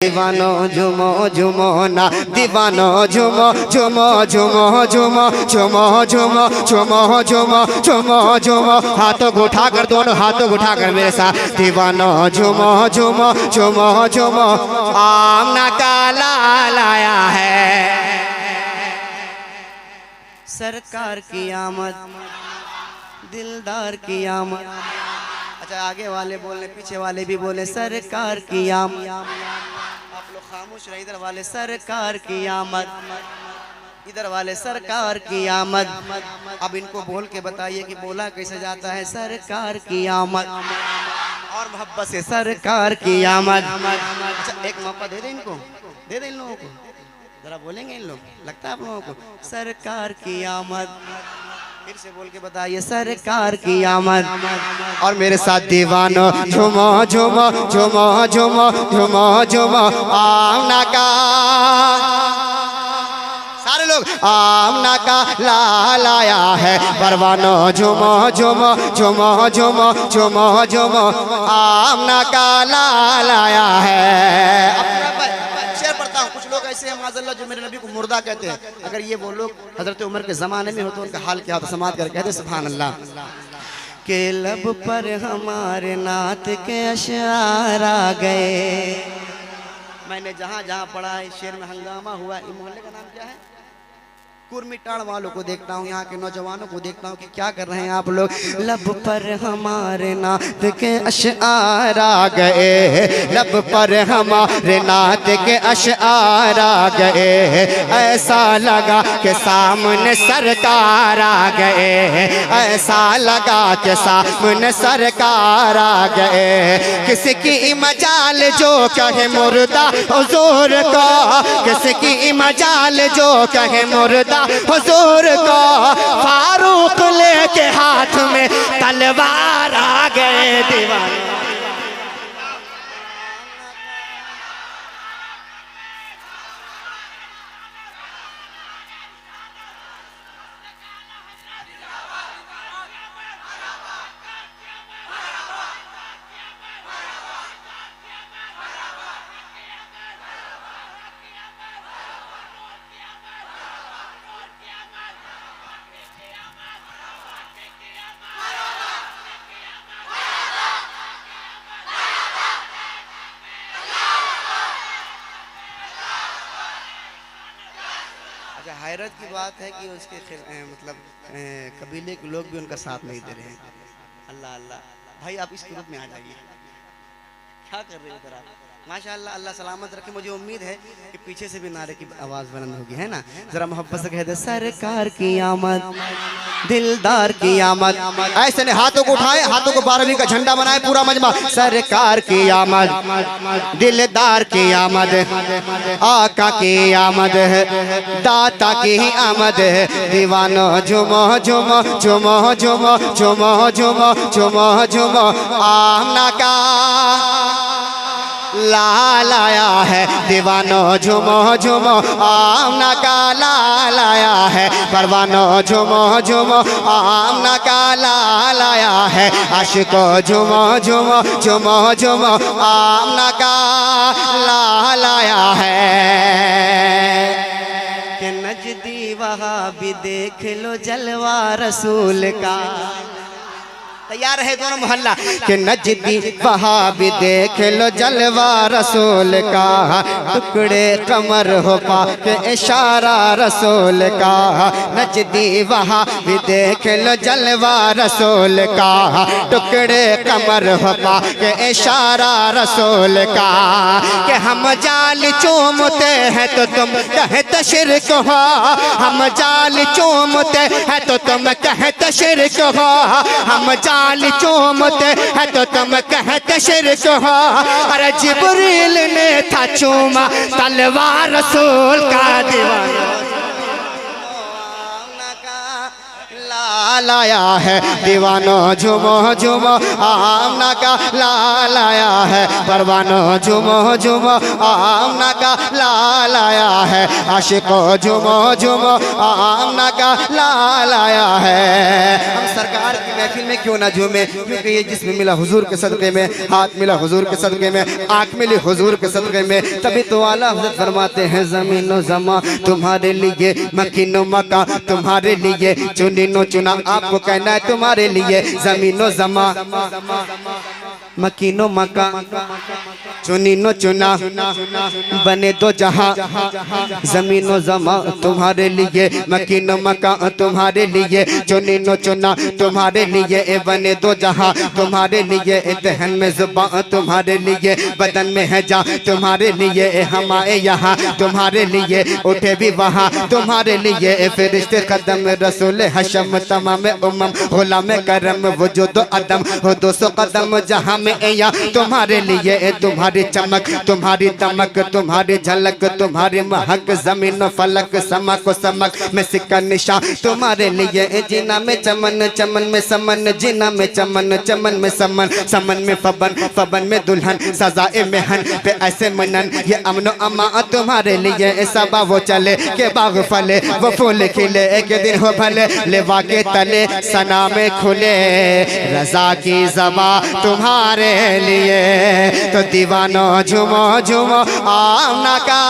दीवानो झुमो झुमो ना दीवानो झुमो झुमो झुमो झुमो झुमो झुमो झुमो झुमो झुमो झुमो हाथों को उठाकर दोनों हाथों को उठाकर मेरे साथ दीवानो झुमो झुमो झुमो झुमो आमना का लाल आया है सरकार की आमद दिलदार की आमद। अच्छा आगे वाले बोले पीछे वाले भी बोले सरकार की आमद। आप लोग खामोश रहे। इधर वाले सरकार की आमद, इधर वाले सरकार की आमद। अब इनको बोल के बताइए कि बोला कैसे जाता है सरकार की आमद और मोहब्बत से सरकार की आमद। अच्छा एक मौका दे दे इनको, दे दे इन लोगों को, जरा बोलेंगे इन लोग, लगता है आप लोगों को सरकार की आमद। फिर से बोल के बताइए सरकार की आमद और मेरे साथ दीवानो झुमो झुमो झुमो झुमो झुमो झुमो आमना का सारे लोग आमना का लाल आया है परवानो झुमो झुमो झुमो झुमो झुमो झुमो आमना का लाल आया है। शेर पढ़ता हूँ। कुछ लोग ऐसे हैं माज़अल्लाह जो मेरे नबी को मुर्दा कहते हैं। अगर ये वो लोग हजरत उमर के ज़माने में हो तो उनका हाल क्या होता, समाज कर कहते सुभान अल्लाह। के लब पर हमारे नात के अशआर आ गए। मैंने जहाँ जहाँ पढ़ा है शेर में हंगामा हुआ। ये मोहल्ले का नाम क्या है? कुर्मिटाड़ वालों को देखता हूँ, यहाँ के नौजवानों को देखता हूँ कि क्या कर रहे हैं आप लोग। लब पर हमारे नात के अशआर आ गए, लब पर हमारे नात के अशआर आ गए। ऐसा लगा कि सामने सरकार आ गए, ऐसा लगा कि सामने सरकार आ गए। किसकी मजाल जो कहे मुर्दा हुजूर का, किसकी मजाल जो कहे मुर्दा हुजूर को। फारूक लेके हाथ में तलवार आ गए दीवाने। हैरत की बात है कि उसके मतलब कबीले के लोग भी उनका साथ नहीं दे रहे हैं। अल्लाह अल्लाह भाई आप इस ग्रुप में आ जाइए। क्या कर रहे हो इधर आप? माशाअल्लाह अल्लाह सलामत रखे। मुझे उम्मीद है कि पीछे से भी नारे की आवाज़ बुलंद होगी, है ना? जरा मोहब्बत से कह दे सरकार की आमद दिलदार की आमद। ऐसे ने हाथों को उठाए, हाथों को 12वीं का झंडा बनाए पूरा मजमा। सरकार की आमद दिलदार की आमद, आका की आमद है, दाता की आमद है। दीवानो झुमो झुमो झुमो झुमो झुमो झुमो झुमो झुमो आमना का लाल आया है। दीवानो झुमो झुमो आमना का लाल आया है। परवानो झुमो झुमो आमना का लाल आया है। आशिको झुमो झुमो झुमो झुमो आमना का लाल आया है। कि नजदी वहाँ भी देख लो जलवा रसूल का। तैयार है दोनों मोहल्ला कि नजदी वहाँ भी देख लो जलवा रसूल का। टुकड़े कमर हो पा के इशारा रसूल का। नजदी वहाँ भी देख लो जलवा रसूल का। टुकड़े कमर हो पा के इशारा रसूल का। कि हम जाल चूमते हैं तो तुम कहते शिरक हो, हम जाल चूमते हैं तो तुम कहते शिरक हो। हम जाल चूमते है तो तुम कहते शिरक हो। अरे जिब्रील ने था चूमा तलवार रसूल का। दीवाना लाल आया है, दीवानो झूमो झूमो आमना का लाल आया है, परवानो झूमो झूमो आमना का लाल आया है, आशिको झूमो झूमो आमना का लाल आया है। हम सरकार की महफिल में क्यों ना झूमे, क्योंकि ये जिस्म मिला हुजूर के सदक़े में, हाथ मिला हुजूर के सदक़े में, आँख मिली हुजूर के सदक़े में, तभी तो आला हज़रत फरमाते हैं ज़मीनो ज़मा तुम्हारे लिए, मकीनो मका तुम्हारे लिए, चुनिनो चुना आपको कहना है तुम्हारे लिए, ज़मीनो ज़मा मकीनो मका चुनिनो चुना बने दो जहां, ज़मीनो ज़मा तुम्हारे लिए, मकीनो मका तुम्हारे लिए, चुनिनो चुना तुम्हारे लिए, बने दो जहां तुम्हारे लिए, दहन में ज़ुबान तुम्हारे लिए, बदन में है जा तुम्हारे लिए, हमारे यहाँ तुम्हारे लिए, उठे भी वहाँ तुम्हारे लिए, फ़रिश्ते कदम रसूल हशम तमाम उम्मम गुलाम करम वजूद अदम हो 200 कदम जहाँ में या तुम्हारे लिए, तुम्हारी चमक तुम्हारी दमक तुम्हारी झलक तुम्हारी महक, ज़मीन फलक समा को समक में सिक्का निशा तुम्हारे लिए, जीना में चमन चमन में समन, जीना में चमन चमन में समन, समन में फबन फबन में दुल्हन, सजाए मेहन पे ऐसे मनन, ये अमनो अमा तुम्हारे लिए, सबा वो चले के बाग फले वो फूल खिले, एक दिन हो भले लेवा के तले सना में खुले, रजा की ज़बा तुम्हारे लिए, तो दीवानो झूमो झूमो आमना का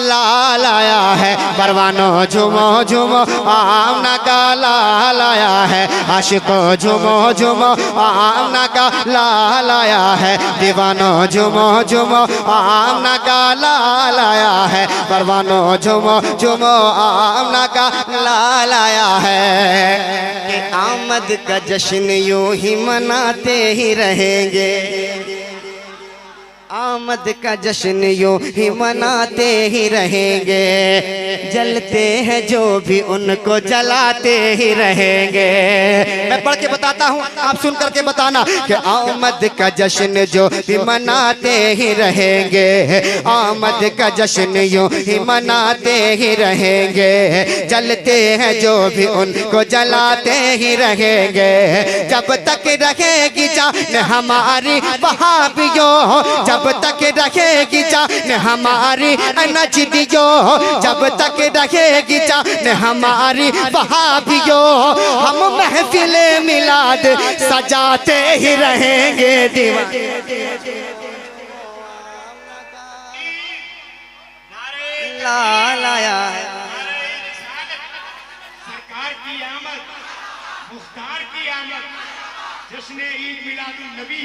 लाल आया है, परवानो झूमो झूमो आमना का लाल आया है, आशिको झूमो झूमो आमना का लाल आया है, दीवानो झूमो झूमो आमना का लाल आया है, परवानो झूमो झूमो आमना का लाल आया है, कि आमद का जश्न यूं ही मनाते ही रहेंगे, आमद का जश्न यूं ही मनाते ही रहेंगे, जलते हैं जो भी उनको जलाते ही रहेंगे। मैं पढ़ के बताता हूँ, आप सुन करके बताना कि आमद का जश्न जो भी मनाते ही रहेंगे, आमद का जश्न यूं ही मनाते ही रहेंगे, जलते हैं जो भी उनको जलाते ही रहेंगे, जब तक रहेगी जान हमारी वहाबियों, जब तक रहेगी जान हमारी नजदियों, जब तक रहेगी जान हमारी वहाबियों, हम महफिले मिलाद सजाते ही रहेंगे दीवाने। लाल आया है, सरकार की आमद, मुख्तार की आमद, जश्न ईद मिलादुन नबी।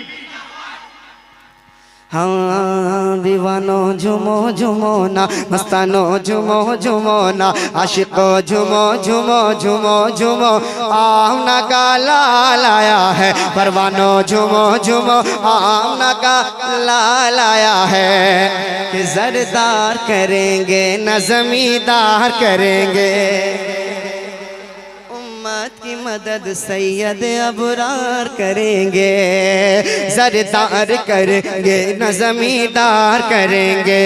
हाँ दीवानो झूमो झूमो ना, मस्तानो झूमो झूमो ना, आशिको झूमो झूमो झूमो झूमो आमना का लाल आया है, परवानो झूमो झूमो आमना का लाल आया है, कि जरदार करेंगे न जमींदार करेंगे, की मदद सैयद अबरार करेंगे, सरदार करेंगे न जमींदार करेंगे,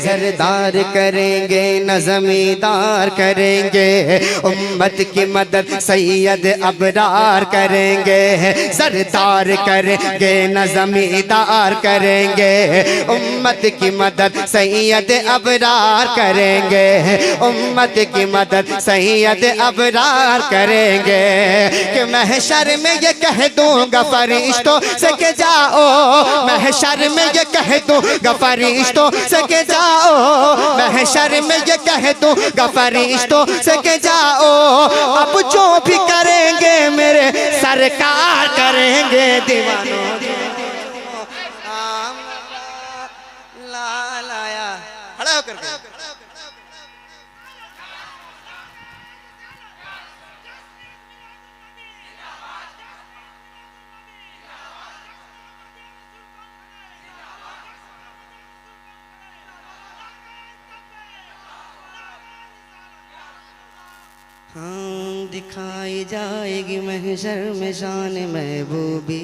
सरदार करेंगे न जमींदार करेंगे, उम्मत की मदद सैयद अबरार करेंगे, सरदार करेंगे न जमींदार करेंगे, उम्मत की मदद सैयद अबरार करेंगे, उम्मत की मदद सैयद अबरार करेंगे, कि महशर में ये कह दूंगा फरिश्तों से के जाओ, महशर में ये कह दूंगा फरिश्तों से के जाओ, महशर में ये कह दूंगा फरिश्तों से के जाओ, अब जो भी करेंगे मेरे सरकार करेंगे, दीवानों लाल आया, खड़ा होकर हाँ दिखाई जाएगी महशर में शान महबूबी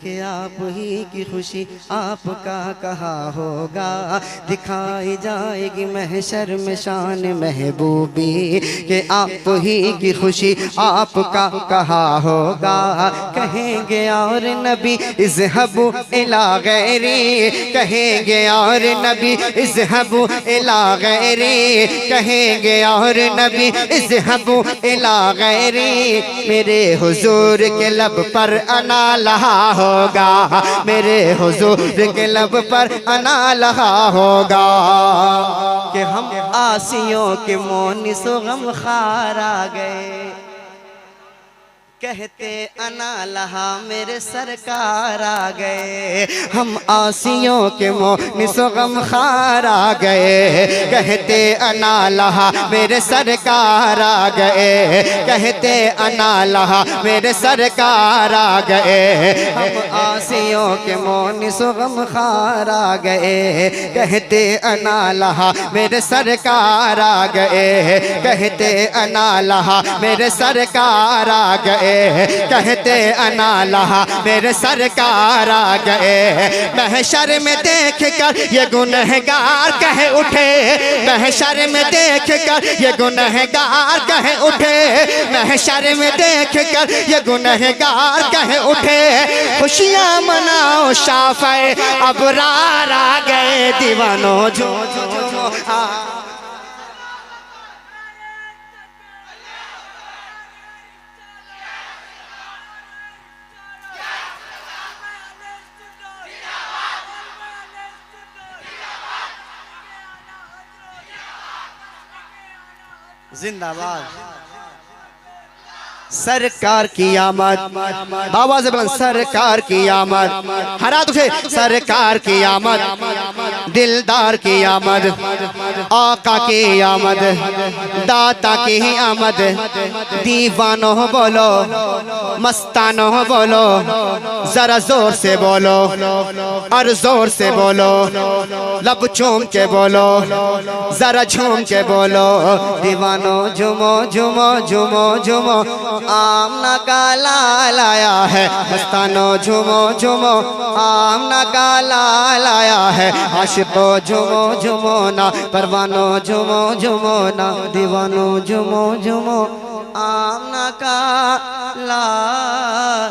कि आप ही की खुशी आपका कहा होगा, दिखाई जाएगी महशर में शान महबूबी कि आप ही की खुशी आपका कहा होगा। कहेंगे और नबी इज़हबू इला गैरी, कहेंगे और नबी इज़हबू इला गैरी, कहेंगे और नबी इज़हबू इला गैरी। मेरे हुजूर के लब पर अना लहा होगा, मेरे हुजूर के लब पर अना लहा होगा कि हम आसियों के मोनिसो गम खार आ गए। कहते अना लहा मेरे सरकार आ गए, हम आसियों के मोनिसो गम खार आ गए। कहते अना लहा मेरे सरकार आ गए, कहते अना लहा मेरे सरकार आ गए। हम आसियों के मोनिसो गम खार आ गए, कहते अना लहा मेरे सरकार आ गए, कहते अना लहा मेरे सरकार आ गए, कहते अना लहा मेरे सरकार आ गए। महशर में देख कर ये गुनहगार कह उठे, महशर में देख कर ये गुनहगार कह उठे, महशर में देख कर ये गुनहगार कह उठे। खुशियाँ मनाओ शाफ़े अबरार आ गए, दीवानों जो जिंदाबाद। सरकार की आमद, आवाज़ बुलंद, सरकार की आमद, हरा तुझे सरकार की आमद, दिलदार की आमद, आका की आमद, दाता की आमद। दीवानों बोलो, मस्तानों बोलो, जरा जोर से बोलो और जोर से बोलो, लब चूम के बोलो, जरा झूम के बोलो। दीवानों झूमो झूमो झूमो झूमो, आमना का लाल आया है। मस्तानो झूमो झूमो, आमना का लाल आया है। आशिको झूमो झूमो ना, परवानो झूमो झूमो ना, दीवानो झूमो झूमो, आमना का लाल